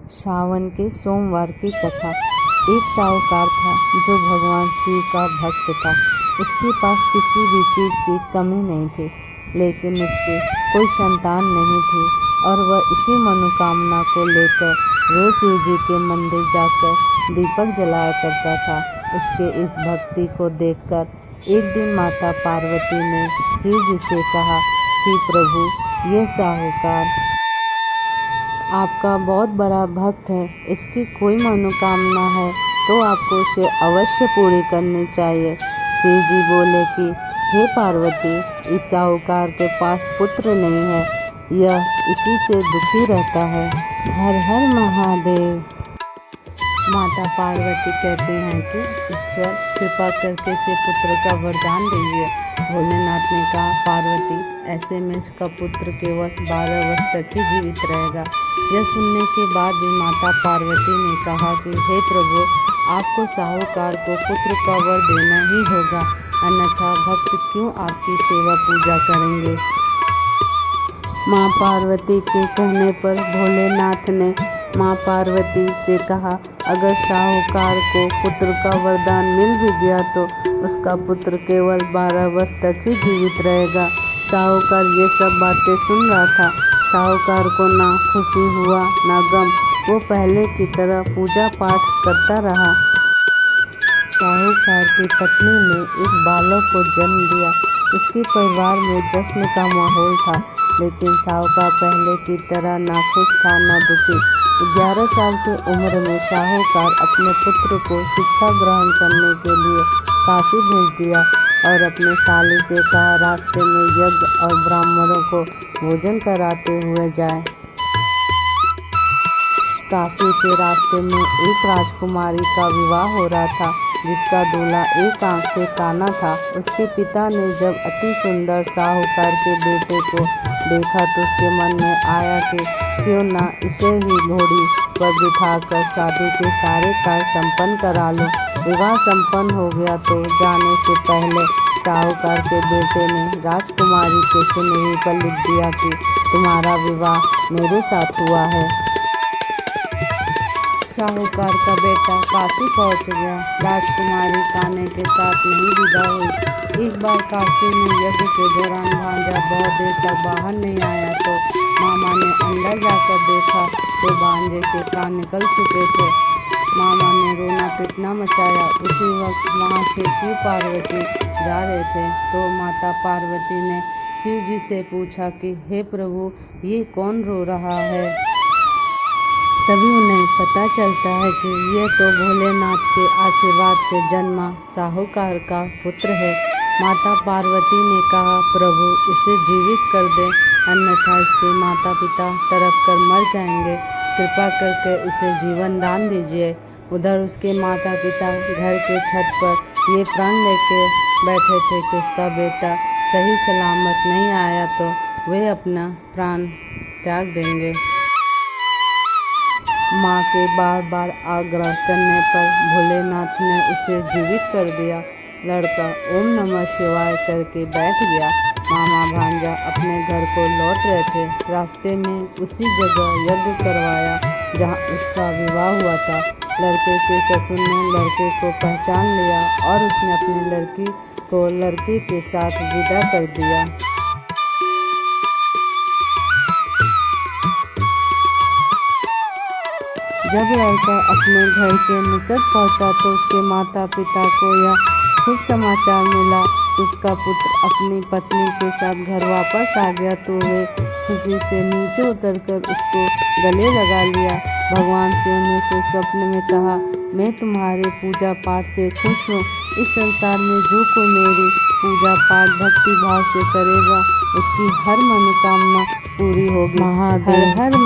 सावन के सोमवार की कथा। एक साहूकार था जो भगवान शिव का भक्त था। उसके पास किसी भी चीज़ की कमी नहीं थी, लेकिन उसके कोई संतान नहीं थी और वह इसी मनोकामना को लेकर रोज शिव जी के मंदिर जाकर दीपक जलाया करता था। उसके इस भक्ति को देखकर एक दिन माता पार्वती ने शिव जी से कहा कि प्रभु, यह साहूकार आपका बहुत बड़ा भक्त है। इसकी कोई मनोकामना है तो आपको उसे अवश्य पूरी करनी चाहिए। शिव जी बोले कि हे पार्वती, इस साहूकार के पास पुत्र नहीं है, यह इसी से दुखी रहता है। हर हर महादेव। माता पार्वती कहती हैं कि ईश्वर कृपा करके इसे पुत्र का वरदान दीजिए। भोलेनाथ ने कहा, पार्वती, ऐसे में इसका पुत्र केवल 12 वर्ष तक ही जीवित रहेगा। यह सुनने के बाद भी माता पार्वती ने कहा कि हे प्रभु, आपको साहूकार को पुत्र का वर देना ही होगा, अन्यथा भक्त क्यों आपकी सेवा पूजा करेंगे। माँ पार्वती के कहने पर भोलेनाथ ने माँ पार्वती से कहा, अगर साहूकार को पुत्र का वरदान मिल भी गया तो उसका पुत्र केवल 12 वर्ष तक ही जीवित रहेगा। साहूकार ये सब बातें सुन रहा था। साहूकार को ना खुशी हुआ ना गम। वो पहले की तरह पूजा पाठ करता रहा। साहूकार की पत्नी ने एक बालक को जन्म दिया। उसके परिवार में जश्न का माहौल था, लेकिन साहूकार पहले की तरह ना खुश था ना दुखी। 11 साल की उम्र में साहूकार अपने पुत्र को शिक्षा ग्रहण करने के लिए काशी भेज दिया और अपने साली से कहा, रास्ते में यज्ञ और ब्राह्मणों को भोजन कराते हुए जाए। काशी के रास्ते में एक राजकुमारी का विवाह हो रहा था, जिसका दूल्हा एक आंख से काना था। उसके पिता ने जब अति सुंदर साहूकार के बेटे को देखा तो उसके मन में आया कि क्यों ना इसे ही घोड़ी पर बिठाकर शादी के सारे कार्य संपन्न करा लो। विवाह संपन्न हो गया तो जाने से पहले साहूकार के बेटे ने राजकुमारी के सुनेही पर लिख दिया कि तुम्हारा विवाह मेरे साथ हुआ है। साहूकार का बेटा काशी पहुंच गया। राजकुमारी काने के साथ नहीं विदा हुई। इस बार काशी में यज्ञ के दौरान भांजा बहुत देर तक बाहर नहीं आया तो मामा ने अंदर जाकर देखा तो भांजे के कान निकल चुके थे। मामा ने रोना पीटना मचाया। उसी वक्त वहां से शिव पार्वती जा रहे थे तो माता पार्वती ने शिव जी से पूछा कि हे प्रभु, ये कौन रो रहा है। तभी उन्हें पता चलता है कि यह तो भोलेनाथ के आशीर्वाद से जन्मा साहूकार का पुत्र है। माता पार्वती ने कहा, प्रभु, इसे जीवित कर दे, अन्यथा इसके माता पिता तड़प कर मर जाएंगे। कृपा करके इसे जीवन दान दीजिए। उधर उसके माता पिता घर के छत पर ये प्रण लेके बैठे थे कि उसका बेटा सही सलामत नहीं आया तो वे अपना प्राण त्याग देंगे। माँ के बार बार आग्रह करने पर भोलेनाथ ने उसे जीवित कर दिया। लड़का ओम नमः शिवाय करके बैठ गया। मामा भांजा अपने घर को लौट रहे थे। रास्ते में उसी जगह यज्ञ करवाया जहाँ उसका विवाह हुआ था। लड़के के ससुर ने लड़के को पहचान लिया और उसने अपनी लड़की को लड़के के साथ विदा कर दिया। जब लड़का अपने घर के निकट पहुंचा तो उसके माता पिता को यह शुभ समाचार मिला कि उसका पुत्र अपनी पत्नी के साथ घर वापस आ गया तो वे खुशी से नीचे उतरकर उसको गले लगा लिया। भगवान शिव ने उसे स्वप्न में कहा, मैं तुम्हारे पूजा पाठ से खुश हूँ। इस संसार में जो कोई मेरी पूजा पाठ भक्ति भाव से करेगा उसकी हर मनोकामना पूरी होगी। हर हर